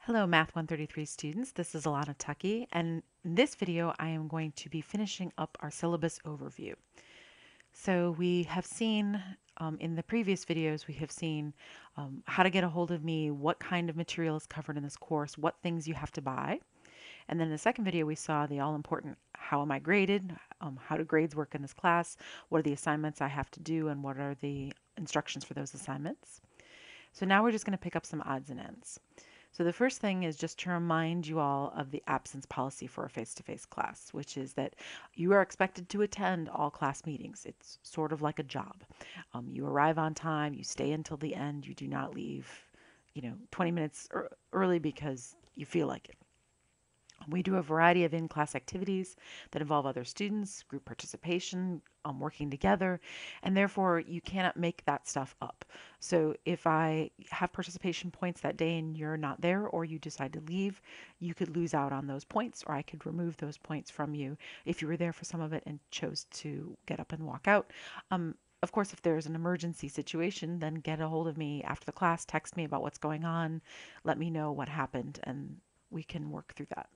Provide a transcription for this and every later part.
Hello, Math 133 students. This is Alana Tucky, and in this video, I am going to be finishing up our syllabus overview. So we have seen in the previous videos, we have seen how to get a hold of me, what kind of material is covered in this course, what things you have to buy. And then in the second video, we saw the all-important how am I graded, how do grades work in this class, what are the assignments I have to do, and what are the instructions for those assignments. So now we're just going to pick up some odds and ends. So the first thing is just to remind you all of the absence policy for a face-to-face class, which is that you are expected to attend all class meetings. It's sort of like a job. You arrive on time, you stay until the end, you do not leave, 20 minutes early because you feel like it. We do a variety of in-class activities that involve other students, group participation, working together, and therefore you cannot make that stuff up. So if I have participation points that day and you're not there or you decide to leave, you could lose out on those points, or I could remove those points from you if you were there for some of it and chose to get up and walk out. Of course, if there's an emergency situation, then get a hold of me after the class, text me about what's going on, let me know what happened, and we can work through that.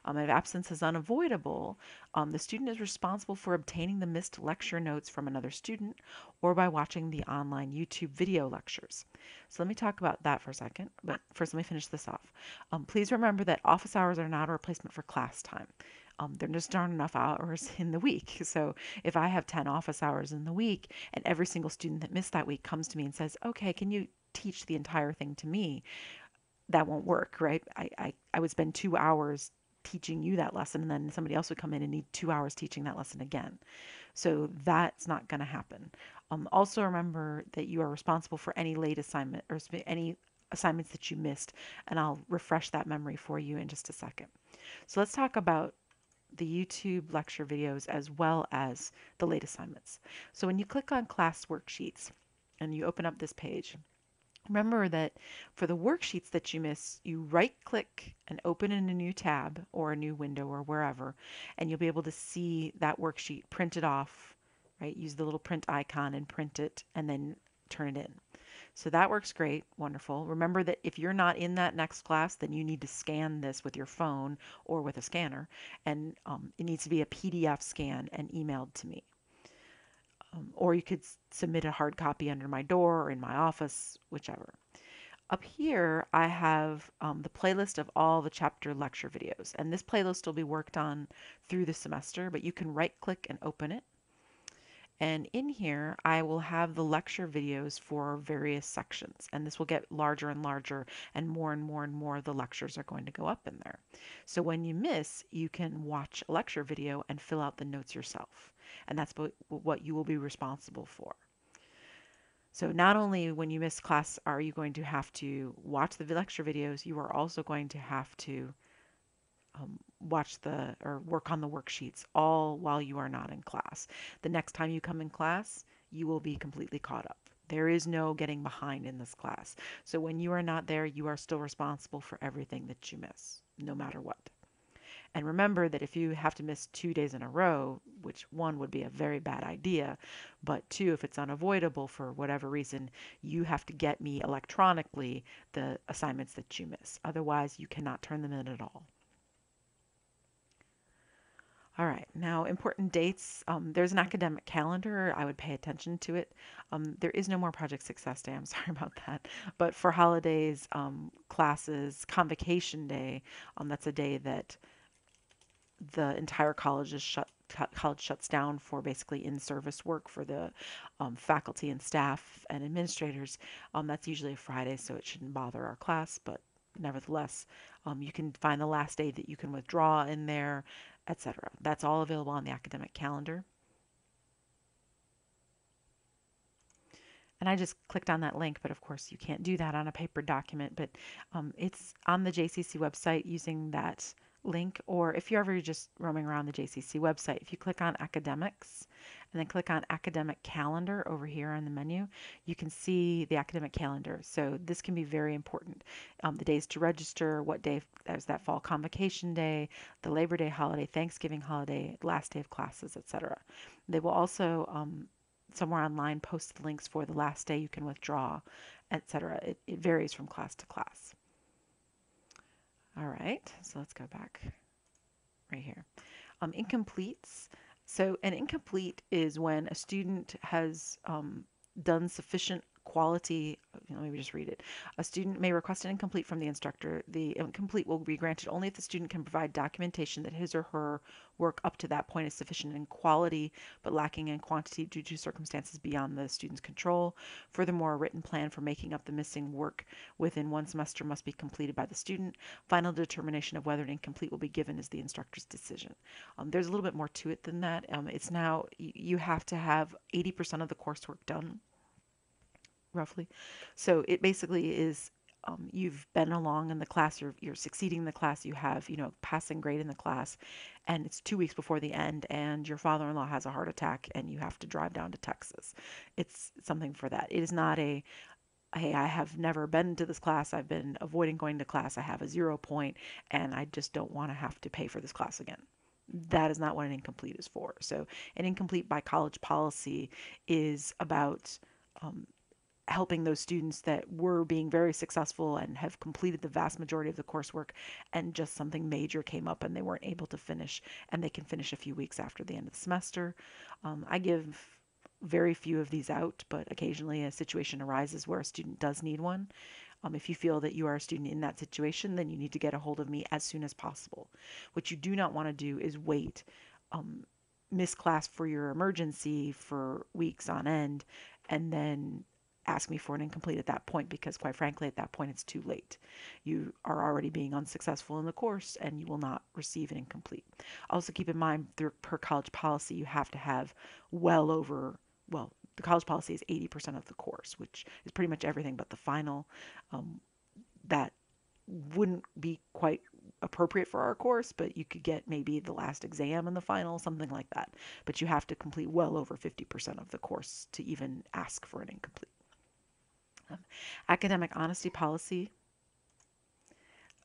If absence is unavoidable, the student is responsible for obtaining the missed lecture notes from another student or by watching the online YouTube video lectures. So let me talk about that for a second, but first let me finish this off. Please remember that office hours are not a replacement for class time. There just aren't enough hours in the week. So if I have 10 office hours in the week and every single student that missed that week comes to me and says, okay, can you teach the entire thing to me? That won't work, right? I would spend 2 hours teaching you that lesson, and then somebody else would come in and need 2 hours teaching that lesson again. So that's not going to happen. Also remember that you are responsible for any late assignment or any assignments that you missed, and I'll refresh that memory for you in just a second. So let's talk about the YouTube lecture videos as well as the late assignments. So when you click on class worksheets and you open up this page, remember that for the worksheets that you miss, you right click and open in a new tab or a new window or wherever, and you'll be able to see that worksheet printed off, right? Use the little print icon and print it and then turn it in. So that works great, wonderful. Remember that if you're not in that next class, then you need to scan this with your phone or with a scanner, and it needs to be a PDF scan and emailed to me. Or you could submit a hard copy under my door or in my office, whichever. Up here, I have the playlist of all the chapter lecture videos, and this playlist will be worked on through the semester, but you can right-click and open it. And in here, I will have the lecture videos for various sections, and this will get larger and larger, and more and more and more the lectures are going to go up in there. So when you miss, you can watch a lecture video and fill out the notes yourself, and that's what you will be responsible for. So not only when you miss class are you going to have to watch the lecture videos, you are also going to have to watch or work on the worksheets all while you are not in class. The next time you come in class, you will be completely caught up. There is no getting behind in this class. So when you are not there, you are still responsible for everything that you miss, no matter what. And remember that if you have to miss 2 days in a row, which one would be a very bad idea, but two, if it's unavoidable for whatever reason, you have to get me electronically the assignments that you miss. Otherwise, you cannot turn them in at all. All right, now important dates. There's an academic calendar. I would pay attention to it. There is no more Project Success Day. I'm sorry about that. But for holidays, classes, Convocation Day, that's a day that the entire college shuts down for basically in-service work for the faculty and staff and administrators. That's usually a Friday, so it shouldn't bother our class, but nevertheless, you can find the last day that you can withdraw in there, etc. That's all available on the academic calendar. And I just clicked on that link, but of course you can't do that on a paper document, but it's on the JCC website using that link, or if you're ever just roaming around the JCC website, if you click on academics and then click on academic calendar over here on the menu, you can see the academic calendar. So this can be very important. The days to register, what day is that fall convocation day, the Labor Day holiday, Thanksgiving holiday, last day of classes, etc. They will also somewhere online post the links for the last day you can withdraw, etc. It varies from class to class. All right, so let's go back right here. Incompletes. So an incomplete is when a student has done sufficient quality. Let me just read it. A student may request an incomplete from the instructor. The incomplete will be granted only if the student can provide documentation that his or her work up to that point is sufficient in quality but lacking in quantity due to circumstances beyond the student's control. Furthermore, a written plan for making up the missing work within one semester must be completed by the student. Final determination of whether an incomplete will be given is the instructor's decision. There's a little bit more to it than that. It's now you have to have 80% of the coursework done, roughly. So it basically is you've been along in the class, you're succeeding in the class, you have, passing grade in the class, and it's 2 weeks before the end, and your father-in-law has a heart attack, and you have to drive down to Texas. It's something for that. It is not a, hey, I have never been to this class, I've been avoiding going to class, I have a 0 point, and I just don't want to have to pay for this class again. That is not what an incomplete is for. So, an incomplete by college policy is about um, helping those students that were being very successful and have completed the vast majority of the coursework, and just something major came up and they weren't able to finish, and they can finish a few weeks after the end of the semester. I give very few of these out, but occasionally a situation arises where a student does need one. If you feel that you are a student in that situation, then you need to get a hold of me as soon as possible. What you do not want to do is wait, um, miss class for your emergency for weeks on end, and then ask me for an incomplete at that point, because quite frankly, at that point, it's too late. You are already being unsuccessful in the course and you will not receive an incomplete. Also, keep in mind, through per college policy, you have to have well over, well, the college policy is 80% of the course, which is pretty much everything but the final. Um, that wouldn't be quite appropriate for our course, but you could get maybe the last exam and the final, something like that. But you have to complete well over 50% of the course to even ask for an incomplete. Um, Academic honesty policy.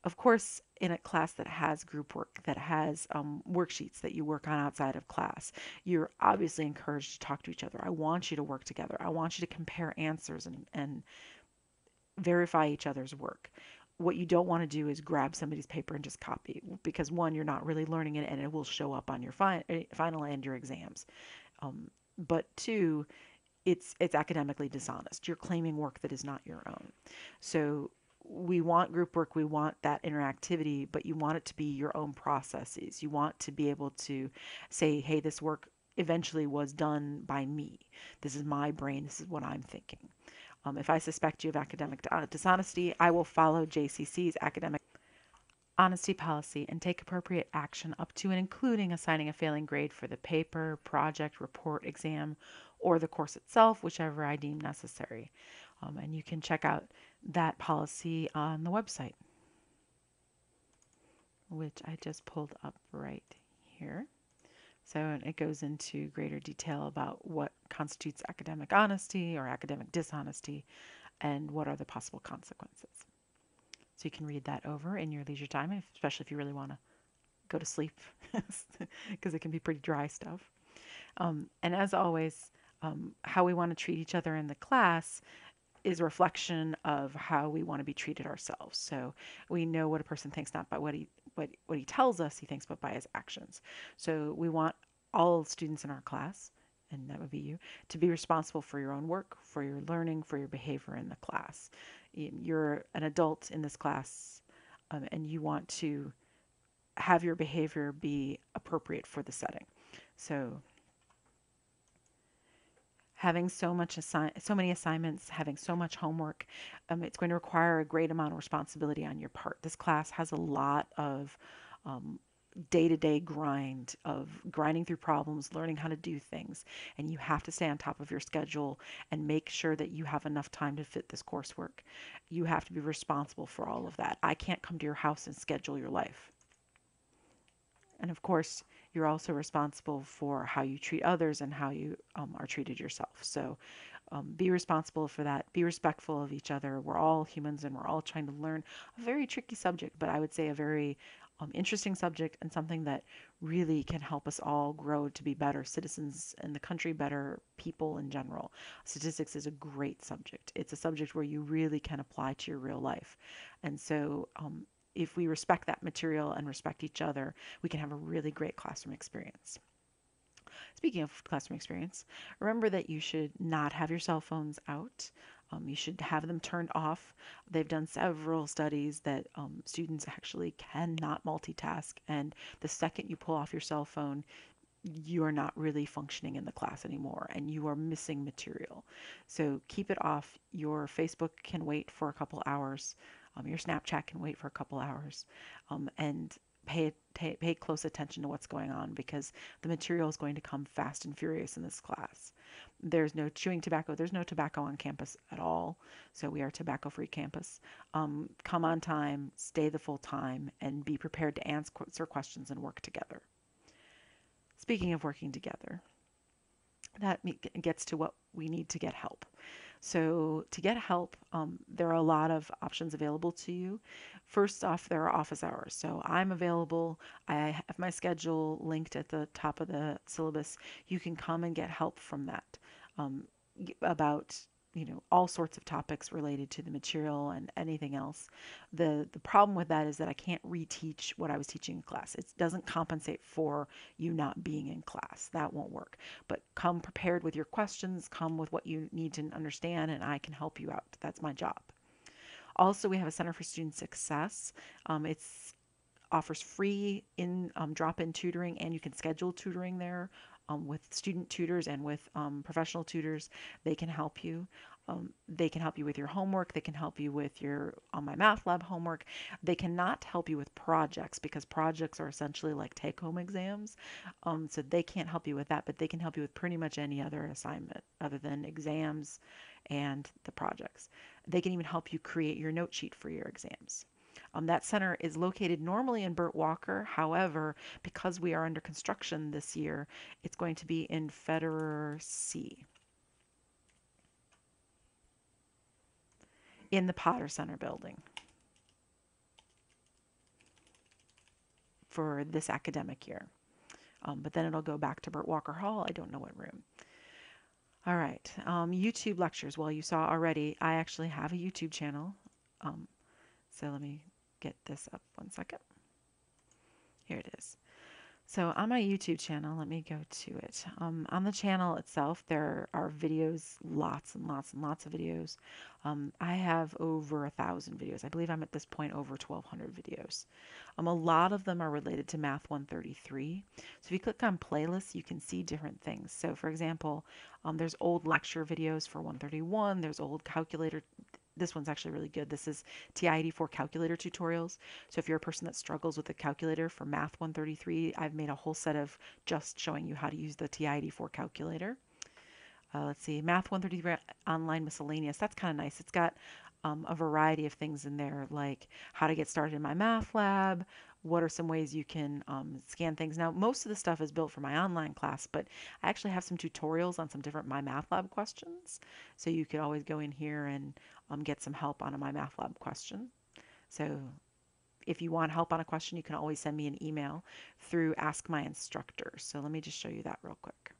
Of course, in a class that has group work, that has worksheets that you work on outside of class, you're obviously encouraged to talk to each other. I want you to work together. I want you to compare answers and verify each other's work. What you don't want to do is grab somebody's paper and just copy, because one, you're not really learning it and it will show up on your final and your exams. Um, but two, it's academically dishonest. You're claiming work that is not your own. So we want group work, we want that interactivity, but you want it to be your own processes. You want to be able to say, hey, this work eventually was done by me. This is my brain. This is what I'm thinking. If I suspect you of academic dishonesty, I will follow JCC's academic honesty policy and take appropriate action up to and including assigning a failing grade for the paper, project, report, exam, or the course itself, whichever I deem necessary. And you can check out that policy on the website, which I just pulled up right here. So it goes into greater detail about what constitutes academic honesty or academic dishonesty and what are the possible consequences. So you can read that over in your leisure time, especially if you really want to go to sleep, because it can be pretty dry stuff. And as always, how we want to treat each other in the class is a reflection of how we want to be treated ourselves. So we know what a person thinks not by what he tells us he thinks, but by his actions. So we want all students in our class, and that would be you, to be responsible for your own work, for your learning, for your behavior in the class. You're an adult in this class, and you want to have your behavior be appropriate for the setting. So having so many assignments, having so much homework, it's going to require a great amount of responsibility on your part. This class has a lot of day-to-day grind of grinding through problems, learning how to do things, and you have to stay on top of your schedule and make sure that you have enough time to fit this coursework. You have to be responsible for all of that. I can't come to your house and schedule your life. And of course, you're also responsible for how you treat others and how you are treated yourself. So be responsible for that. Be respectful of each other. We're all humans and we're all trying to learn a very tricky subject, but I would say a very interesting subject, and something that really can help us all grow to be better citizens in the country, better people in general. Statistics is a great subject. It's a subject where you really can apply to your real life. And so if we respect that material and respect each other, we can have a really great classroom experience. Speaking of classroom experience, remember that you should not have your cell phones out. You should have them turned off. They've done several studies that students actually cannot multitask, and the second you pull off your cell phone, you are not really functioning in the class anymore and you are missing material. So keep it off. Your Facebook can wait for a couple hours. Your Snapchat can wait for a couple hours. And pay close attention to what's going on because the material is going to come fast and furious in this class. There's no chewing tobacco. There's no tobacco on campus at all. So we are a tobacco-free campus. Come on time, stay the full time, and be prepared to answer questions and work together. Speaking of working together, that gets to what we need to get help. So to get help, there are a lot of options available to you. First off, there are office hours. So I'm available. I have my schedule linked at the top of the syllabus. You can come and get help from that um, about all sorts of topics related to the material and anything else. The problem with that is that I can't reteach what I was teaching in class. It doesn't compensate for you not being in class. That won't work. But come prepared with your questions, come with what you need to understand, and I can help you out. That's my job. Also, we have a Center for Student Success. It's offers free drop-in tutoring, and you can schedule tutoring there with student tutors and with professional tutors. They can help you. They can help you with your homework. They can help you with your MyMathLab homework. They cannot help you with projects because projects are essentially like take-home exams. So they can't help you with that, but they can help you with pretty much any other assignment other than exams and the projects. They can even help you create your note sheet for your exams. That center is located normally in Burt Walker. However, because we are under construction this year, it's going to be in Federer C in the Potter Center building for this academic year. But then it'll go back to Burt Walker Hall. I don't know what room. All right, YouTube lectures. Well, you saw already, I actually have a YouTube channel. So let me get this up 1 second. Here it is. So on my YouTube channel, let me go to it. On the channel itself, there are videos, lots and lots and lots of videos. I have over 1,000 videos. I believe I'm at this point over 1,200 videos. A lot of them are related to Math 133. So if you click on playlists, you can see different things. So for example, there's old lecture videos for 131. There's old calculator. This one's actually really good. This is TI-84 calculator tutorials. So if you're a person that struggles with a calculator for Math 133, I've made a whole set of just showing you how to use the TI-84 calculator. Let's see, Math 133 online miscellaneous. That's kind of nice. It's got a variety of things in there, like how to get started in MyMathLab, what are some ways you can scan things. Now, most of the stuff is built for my online class, but I actually have some tutorials on some different MyMathLab questions. So you could always go in here and get some help on a MyMathLab question. So if you want help on a question, you can always send me an email through Ask My Instructor. So let me just show you that real quick.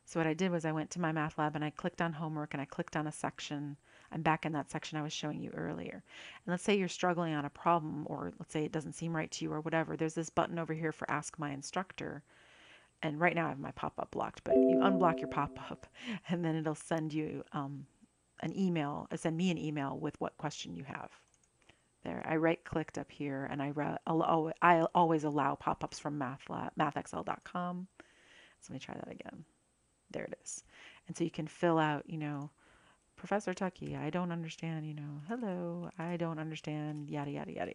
So what I did was I went to MyMathLab and I clicked on homework and I clicked on a section. I'm back in that section I was showing you earlier. And let's say you're struggling on a problem, or let's say it doesn't seem right to you or whatever. There's this button over here for Ask My Instructor. And right now I have my pop-up blocked, but you unblock your pop-up and then it'll send you an email, send me an email with what question you have. There, I right-clicked up here and I always allow pop-ups from mathxl.com. So let me try that again. There it is. And so you can fill out, Professor Tucky, I don't understand, hello, I don't understand, yada, yada, yada,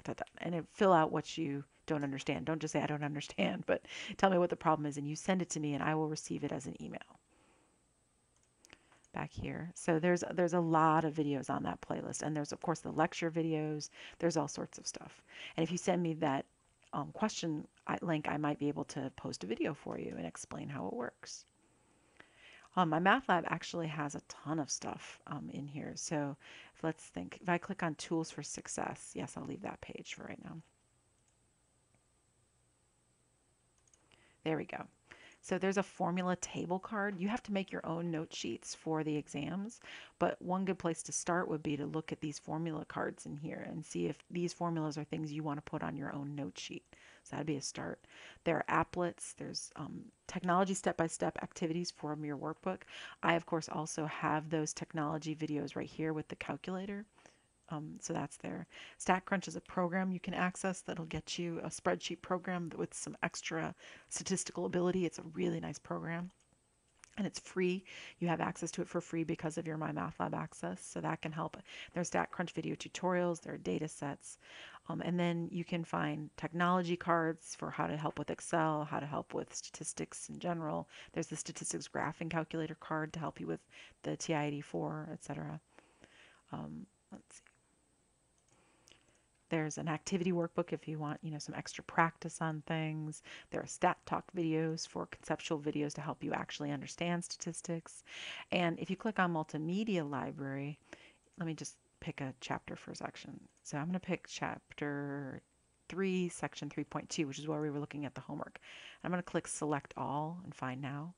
yada. And fill out what you don't understand. Don't just say I don't understand, but tell me what the problem is and you send it to me and I will receive it as an email. Back here. So there's a lot of videos on that playlist, and there's of course the lecture videos. There's all sorts of stuff. And if you send me that question link, I might be able to post a video for you and explain how it works. MyMathLab actually has a ton of stuff in here. So let's think. If I click on Tools for Success, yes, I'll leave that page for right now. There we go. So there's a formula table card. You have to make your own note sheets for the exams, but one good place to start would be to look at these formula cards in here and see if these formulas are things you want to put on your own note sheet. So that'd be a start. There are applets. There's technology step-by-step activities from your workbook. I, of course, also have those technology videos right here with the calculator. So that's there. StatCrunch is a program you can access that'll get you a spreadsheet program with some extra statistical ability. It's a really nice program and it's free. You have access to it for free because of your MyMathLab access, so that can help. There's StatCrunch video tutorials, there are data sets, and then you can find technology cards for how to help with Excel, how to help with statistics in general. There's the statistics graphing calculator card to help you with the TI-84, etc. Let's see. There's an activity workbook if you want, some extra practice on things. There are stat talk videos for conceptual videos to help you actually understand statistics. And if you click on multimedia library, let me just pick a chapter for a section. So I'm going to pick chapter 3, section 3.2, which is where we were looking at the homework. I'm going to click select all and find now.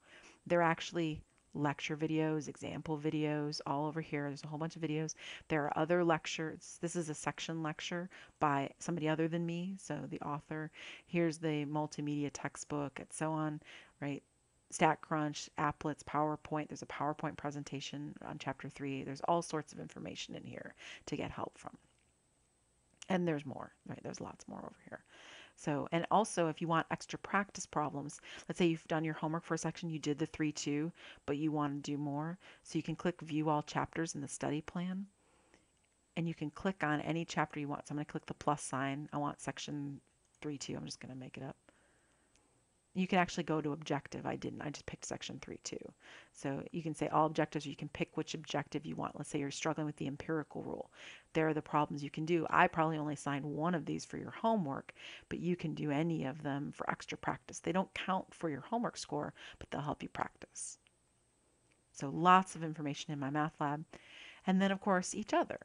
There are actually lecture videos, example videos, all over here. There's a whole bunch of videos. There are other lectures. This is a section lecture by somebody other than me, so the author. Here's the multimedia textbook and so on, right? StatCrunch, applets, PowerPoint. There's a PowerPoint presentation on chapter 3. There's all sorts of information in here to get help from. And there's more, right? There's lots more over here. So, and also if you want extra practice problems, let's say you've done your homework for a section, you did the 3-2, but you want to do more. So you can click view all chapters in the study plan and you can click on any chapter you want. So I'm going to click the plus sign. I want section 3-2. I'm just going to make it up. You can actually go to objective. I didn't. I just picked section 3-2. So you can say all objectives, or you can pick which objective you want. Let's say you're struggling with the empirical rule. There are the problems you can do. I probably only assigned one of these for your homework, but you can do any of them for extra practice. They don't count for your homework score, but they'll help you practice. So lots of information in MyMathLab. And then, of course, each other.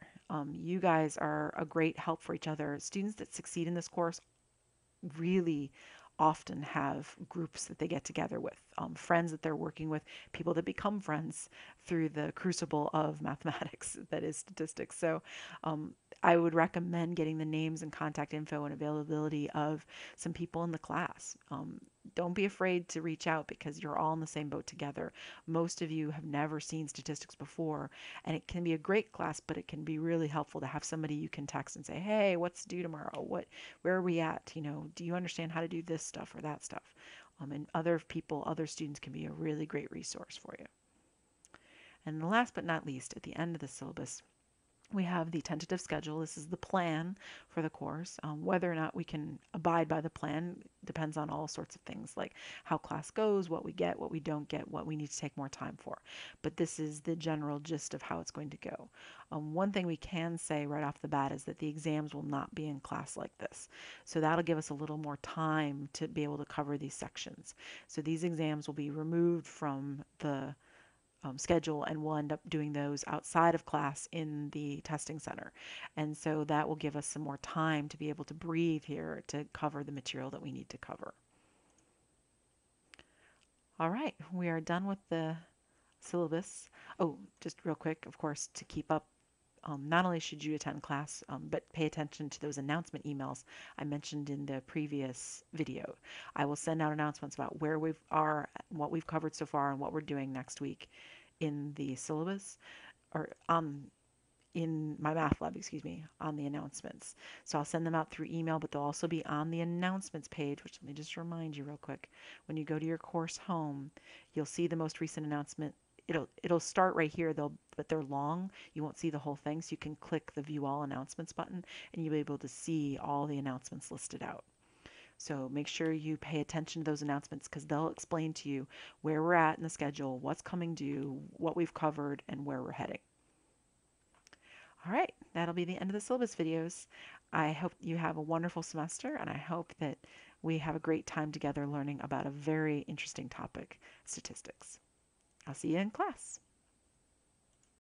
You guys are a great help for each other. Students that succeed in this course really often have groups that they get together with, friends that they're working with, people that become friends through the crucible of mathematics, that is statistics. So I would recommend getting the names and contact info and availability of some people in the class. Don't be afraid to reach out because you're all in the same boat together. Most of you have never seen statistics before, and it can be a great class, but it can be really helpful to have somebody you can text and say, hey, what's due tomorrow? Where are we at? Do you understand how to do this stuff or that stuff? And other people, other students can be a really great resource for you. And last but not least, at the end of the syllabus, we have the tentative schedule. This is the plan for the course. Whether or not we can abide by the plan depends on all sorts of things like how class goes, what we get, what we don't get, what we need to take more time for. But this is the general gist of how it's going to go. One thing we can say right off the bat is that the exams will not be in class like this. So that'll give us a little more time to be able to cover these sections. So these exams will be removed from the schedule, and we'll end up doing those outside of class in the testing center. And so that will give us some more time to be able to breathe here to cover the material that we need to cover. All right, we are done with the syllabus. Oh, just real quick, of course, to keep up, not only should you attend class, but pay attention to those announcement emails I mentioned in the previous video. I will send out announcements about where we are, what we've covered so far, and what we're doing next week in the syllabus, or in MyMathLab, excuse me, on the announcements. So I'll send them out through email, but they'll also be on the announcements page, which let me just remind you real quick. When you go to your course home, you'll see the most recent announcement. It'll start right here, but they're long. You won't see the whole thing, so you can click the View All Announcements button, and you'll be able to see all the announcements listed out. So make sure you pay attention to those announcements because they'll explain to you where we're at in the schedule, what's coming due, what we've covered, and where we're heading. All right, that'll be the end of the syllabus videos. I hope you have a wonderful semester, and I hope that we have a great time together learning about a very interesting topic, statistics. I'll see you in class.